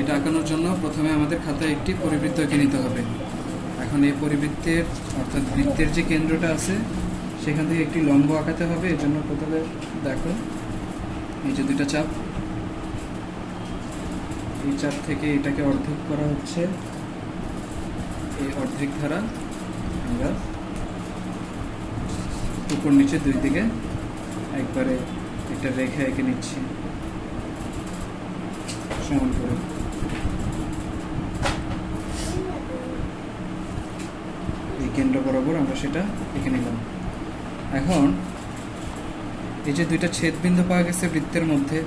এটা আঁকানোর জন্য প্রথমে আমাদের খাতায় একটি পরিবৃত্ত এঁকে নিতে হবে। এখন এই পরিবৃত্তের অর্থাৎ বৃত্তের যে কেন্দ্রটা আছে সেখান থেকে একটি লম্ব আঁকাতে হবে। এর জন্য প্রথমে দেখো এই যে দুইটা চাপ, এই চাপ থেকে এটাকে অর্ধেক করা হচ্ছে। এই অর্ধেক ধারা আমরা উপর নিচে দুই দিকে একবারে একটা রেখা এঁকে নিচ্ছি সমান করে। এই কেন্দ্র বরাবর আমরা সেটা এঁকে নিলাম। এখন এই যে দুইটা ছেদবিন্দু পাওয়া গেছে বৃত্তের মধ্যে,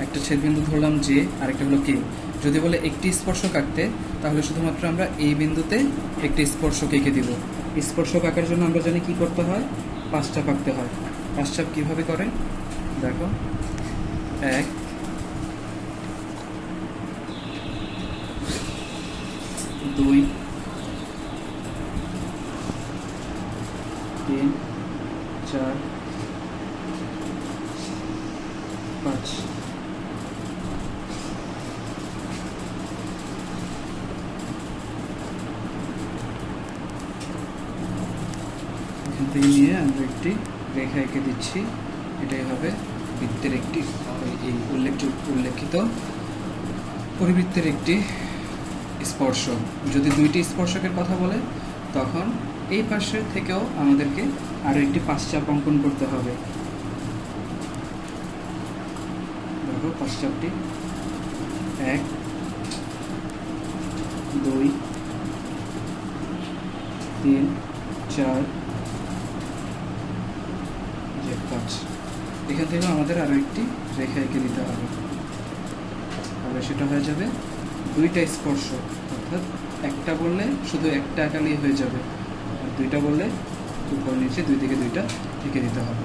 একটা ছেদবিন্দু ধরলাম যে, আরেকটা হলো কে। যদি বলে একটি স্পর্শক আঁকতে, তাহলে শুধুমাত্র আমরা এই বিন্দুতে একটি স্পর্শক এঁকে দিব। স্পর্শক আঁকার জন্য আমরা জানি কি করতে হয়, পাঁচ চাপ আঁকতে হয়। পাঁচ চাপ কীভাবে করে দেখো, 1 2 3 4 5। এখান থেকে নিয়ে আমরা একটি রেখা এঁকে দিচ্ছি। এটাই হবে বৃত্তের একটি, এই উল্লেখিত পরিবৃত্তের একটি স্পর্শক। যদি দুইটি স্পর্শকের কথা বলে, তখন এই পাশের থেকেও আমাদেরকে আরও একটি পাঁচচাপ অঙ্কন করতে হবে। দেখো পাঁচচাপটি 1 2 3 4 5। এখান থেকে আমাদের আরও একটি রেখা এঁকে দিতে হবে। তাহলে সেটা হয়ে যাবে দুইটা স্পর্শক। অর্থাৎ একটা বললে শুধু একটা আঁকালেই হয়ে যাবে, আর দুইটা বললে উপর নিচে দুই দিকে দুইটা এঁকে দিতে হবে।